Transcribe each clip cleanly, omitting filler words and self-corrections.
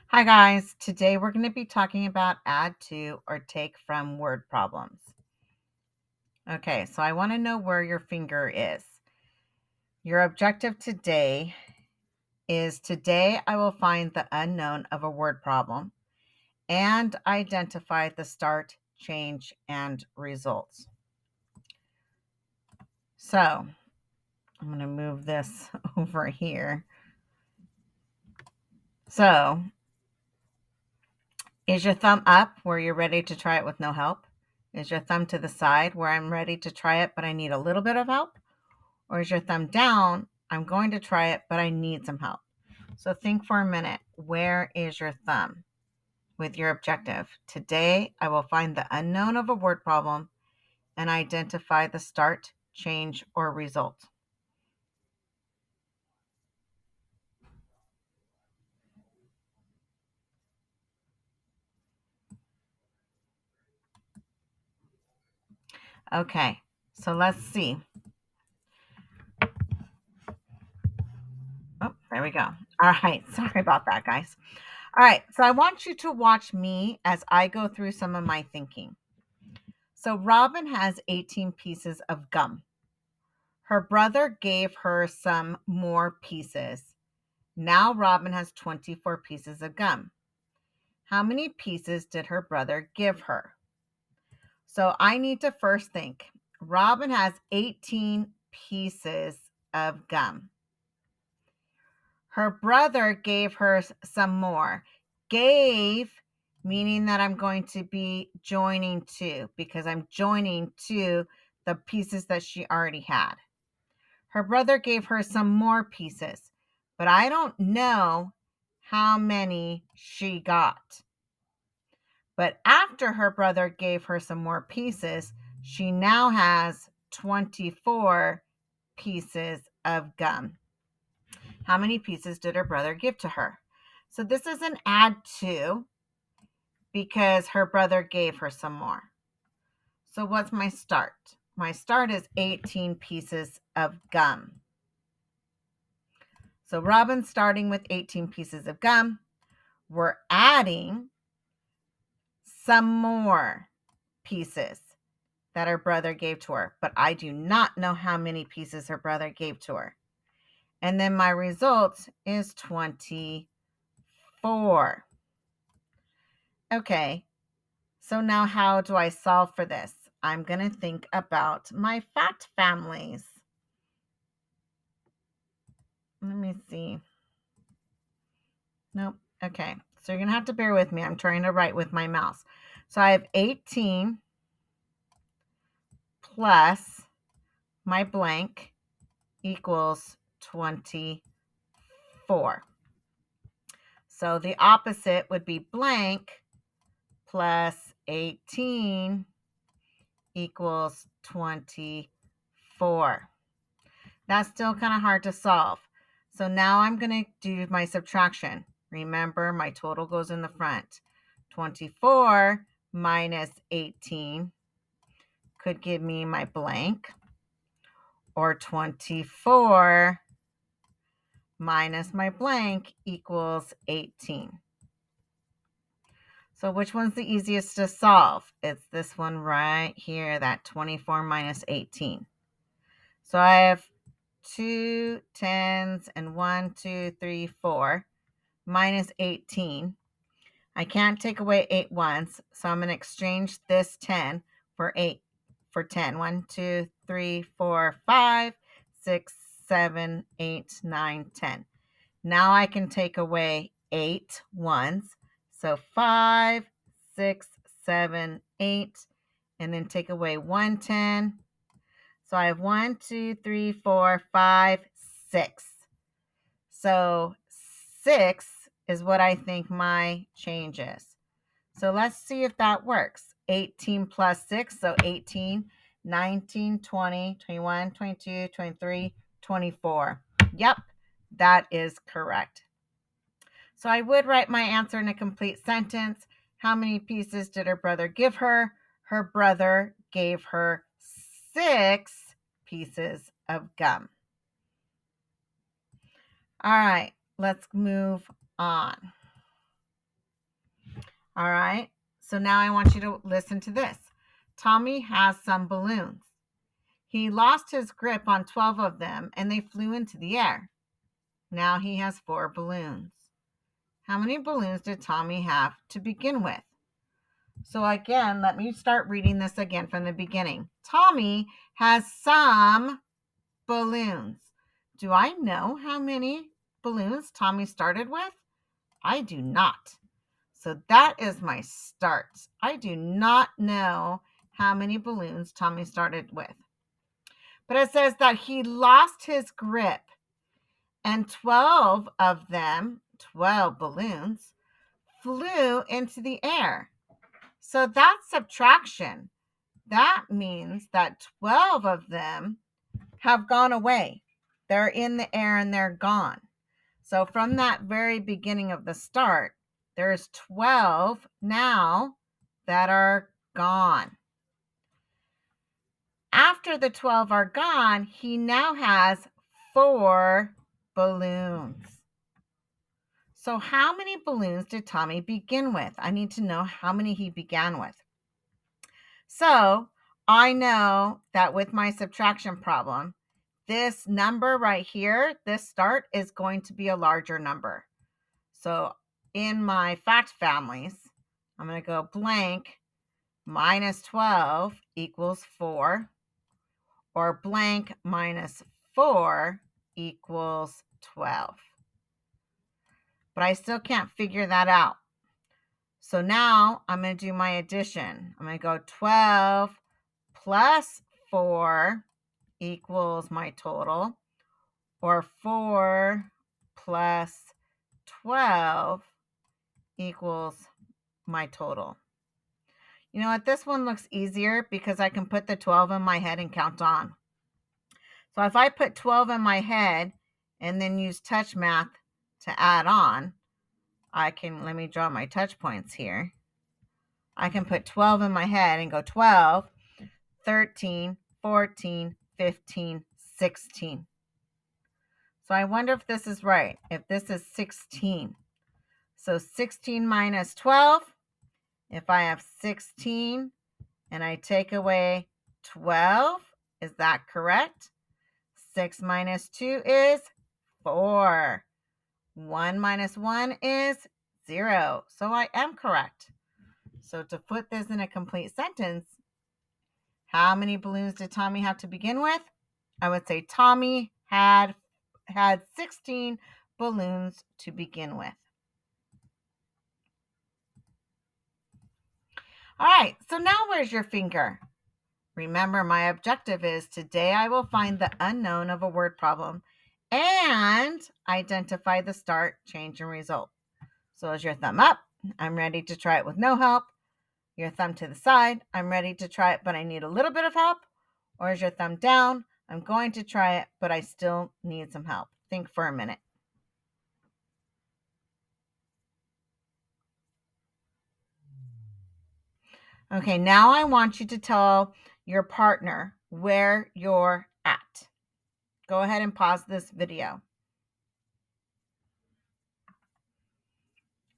Hi guys, today we're going to be talking about add to or take from word problems. Okay, so I want to know where your finger is. Your objective today is today I will find the unknown of a word problem and identify the start, change, and results. So I'm going to move this over here. So is your thumb up where you're ready to try it with no help? Is your thumb to the side where I'm ready to try it, but I need a little bit of help? Or is your thumb down? I'm going to try it, but I need some help. So think for a minute. Where is your thumb with your objective? Today, I will find the unknown of a word problem and identify the start, change, or result. Okay, so let's see. Oh, there we go. All right, sorry about that, guys. All right, so I want you to watch me as I go through some of my thinking. So Robin has 18 pieces of gum. Her brother gave her some more pieces. Now Robin has 24 pieces of gum. How many pieces did her brother give her? So I need to first think. Robin has 18 pieces of gum. Her brother gave her some more. Gave, meaning that I'm going to be joining to because I'm joining to the pieces that she already had. Her brother gave her some more pieces, but I don't know how many she got. But after her brother gave her some more pieces, she now has 24 pieces of gum. How many pieces did her brother give to her? So this is an add to because her brother gave her some more. So what's my start? My start is 18 pieces of gum. So Robin's starting with 18 pieces of gum. We're adding some more pieces that her brother gave to her, but I do not know how many pieces her brother gave to her. And then my result is 24. Okay, so now how do I solve for this? I'm going to think about my fact families. Let me see. Nope. Okay, so you're going to have to bear with me. I'm trying to write with my mouse. So I have 18 plus my blank equals 24. So the opposite would be blank plus 18 equals 24. That's still kind of hard to solve. So now I'm going to do my subtraction. Remember, my total goes in the front. 24 minus 18 could give me my blank, or 24 minus my blank equals 18. So which one's the easiest to solve? It's this one right here, that 24 minus 18. So I have 2 tens and 1, 2, 3, 4 minus 18. I can't take away 8 once, so I'm going to exchange this 10 for 8 for 10. 1, 2, 3, 4, 5, 6, 7, 8, 9, 10. Now I can take away 8 ones. So 5, 6, 7, 8, and then take away 1 10. So I have 1, 2, 3, 4, 5, 6. So 6 is what I think my change is. So let's see if that works. 18 plus 6, so 18, 19, 20, 21, 22, 23, 24. Yep, that is correct. So I would write my answer in a complete sentence. How many pieces did her brother give her? Her brother gave her 6 pieces of gum. All right, let's move on. All right. So now I want you to listen to this. Tommy has some balloons. He lost his grip on 12 of them and they flew into the air. Now he has 4 balloons. How many balloons did Tommy have to begin with? So again, let me start reading this again from the beginning. Tommy has some balloons. Do I know how many balloons Tommy started with? I do not. So that is my start. I do not know how many balloons Tommy started with. But it says that he lost his grip and 12 of them, 12 balloons, flew into the air. So that's subtraction. That means that 12 of them have gone away. They're in the air and they're gone. So from that very beginning of the start, there's 12 now that are gone. After the 12 are gone, he now has 4 balloons. So how many balloons did Tommy begin with? I need to know how many he began with. So I know that with my subtraction problem, this number right here, this start is going to be a larger number. So in my fact families, I'm going to go blank minus 12 equals 4, or blank minus 4 equals 12. But I still can't figure that out. So now I'm going to do my addition. I'm going to go 12 plus 4 equals my total, or 4 plus 12 equals my total. You know what? This one looks easier because I can put the 12 in my head and count on. So if I put 12 in my head and then use touch math to add on, let me draw my touch points here. I can put 12 in my head and go 12, 13, 14, 15, 16. So I wonder if this is right, if this is 16. So 16 minus 12, if I have 16 and I take away 12, is that correct? 6 minus 2 is 4. 1 minus 1 is 0. So I am correct. So to put this in a complete sentence, how many balloons did Tommy have to begin with? I would say Tommy had 16 balloons to begin with. All right, so now where's your finger? Remember, my objective is today I will find the unknown of a word problem and identify the start, change, and result. So is your thumb up? I'm ready to try it with no help. Your thumb to the side? I'm ready to try it, but I need a little bit of help. Or is your thumb down? I'm going to try it, but I still need some help. Think for a minute. Okay, now I want you to tell your partner where you're at. Go ahead and pause this video.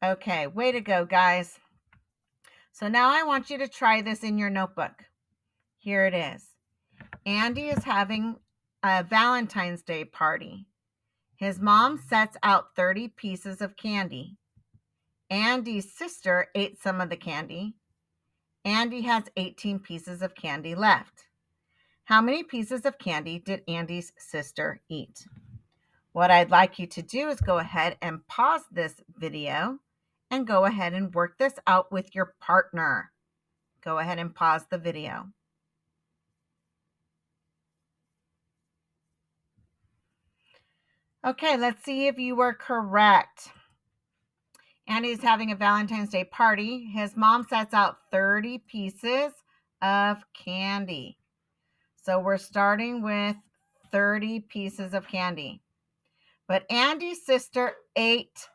Okay, way to go, guys. So now I want you to try this in your notebook. Here it is. Andy is having a Valentine's Day party. His mom sets out 30 pieces of candy. Andy's sister ate some of the candy. Andy has 18 pieces of candy left. How many pieces of candy did Andy's sister eat? What I'd like you to do is go ahead and pause this video and go ahead and work this out with your partner. Go ahead and pause the video. Okay, let's see if you were correct. Andy's having a Valentine's Day party. His mom sets out 30 pieces of candy. So we're starting with 30 pieces of candy. But Andy's sister ate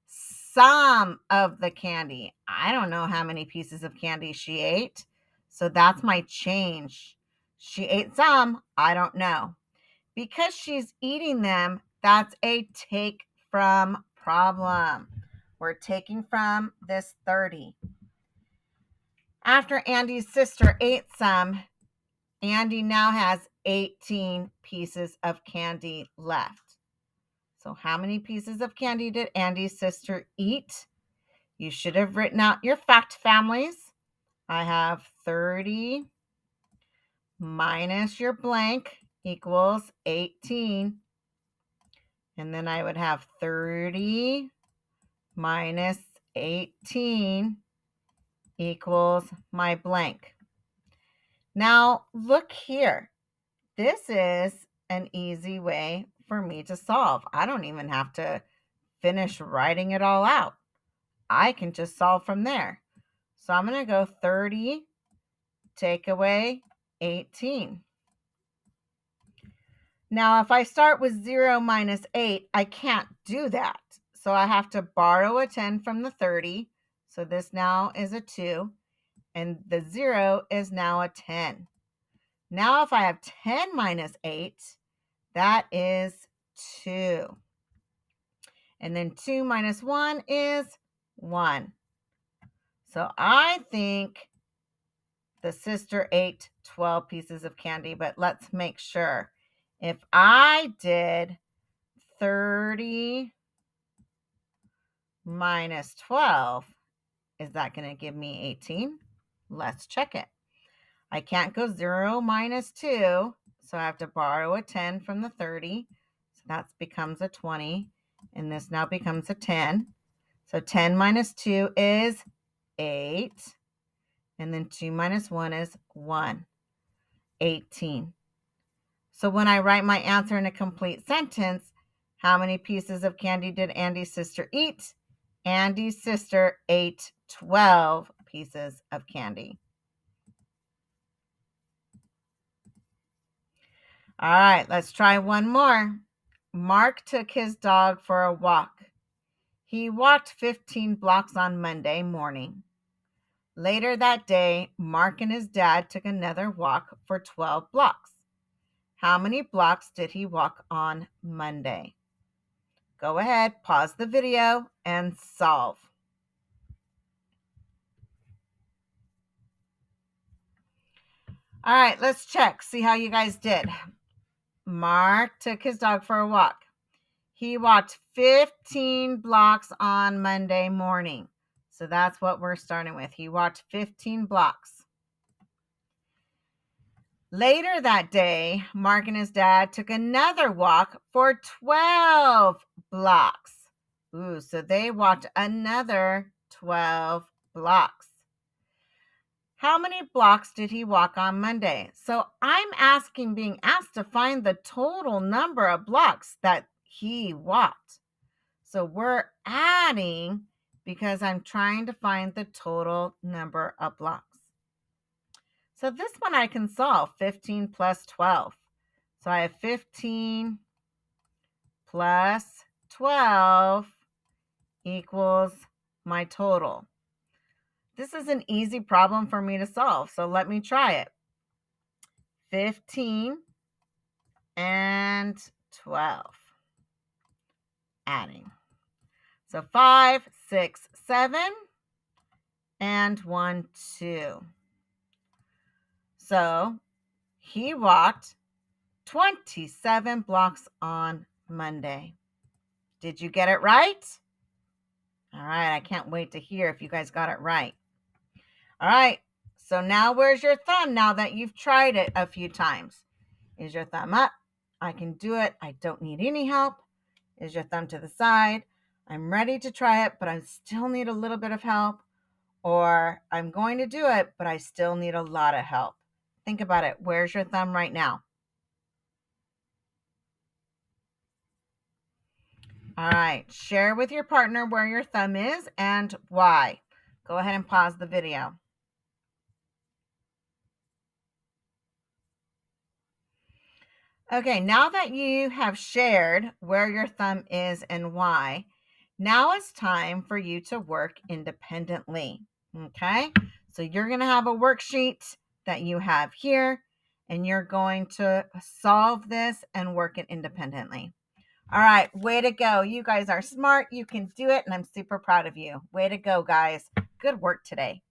some of the candy. I don't know how many pieces of candy she ate. So that's my change. She ate some. I don't know. Because she's eating them, that's a take from problem. We're taking from this 30. After Andy's sister ate some, Andy now has 18 pieces of candy left. So how many pieces of candy did Andy's sister eat? You should have written out your fact families. I have 30 minus your blank equals 18. And then I would have 30 minus 18 equals my blank. Now, look here. This is an easy way for me to solve. I don't even have to finish writing it all out. I can just solve from there. So I'm going to go 30, take away 18. Now, if I start with 0 minus 8, I can't do that. So I have to borrow a 10 from the 30. So this now is a 2. And the 0 is now a 10. Now, if I have 10 minus 8, that is 2. And then 2 minus 1 is 1. So I think the sister ate 12 pieces of candy, but let's make sure. If I did 30 minus 12, is that going to give me 18? Let's check it. I can't go 0 minus 2, so I have to borrow a 10 from the 30. So that becomes a 20, and this now becomes a 10. So 10 minus 2 is 8, and then 2 minus 1 is 1, 18. So when I write my answer in a complete sentence, how many pieces of candy did Andy's sister eat? Andy's sister ate 12 pieces of candy. All right, let's try one more. Mark took his dog for a walk. He walked 15 blocks on Monday morning. Later that day, Mark and his dad took another walk for 12 blocks. How many blocks did he walk on Monday? Go ahead, pause the video, and solve. All right, let's check, see how you guys did. Mark took his dog for a walk. He walked 15 blocks on Monday morning. So that's what we're starting with. He walked 15 blocks. Later that day, Mark and his dad took another walk for 12 blocks. Ooh, so they walked another 12 blocks. How many blocks did he walk on Monday? So I'm being asked to find the total number of blocks that he walked. So we're adding because I'm trying to find the total number of blocks. So this one I can solve, 15 plus 12. So I have 15 plus 12 equals my total. This is an easy problem for me to solve, so let me try it. 15 and 12. Adding. So 5, 6, 7, and 1, 2. So he walked 27 blocks on Monday. Did you get it right? All right, I can't wait to hear if you guys got it right. All right, so now where's your thumb now that you've tried it a few times? Is your thumb up? I can do it. I don't need any help. Is your thumb to the side? I'm ready to try it, but I still need a little bit of help. Or I'm going to do it, but I still need a lot of help. Think about it. Where's your thumb right now? All right, share with your partner where your thumb is and why. Go ahead and pause the video. Okay, now that you have shared where your thumb is and why, now it's time for you to work independently. Okay, so you're going to have a worksheet that you have here, and you're going to solve this and work it independently. All right, way to go. You guys are smart. You can do it, and I'm super proud of you. Way to go, guys. Good work today.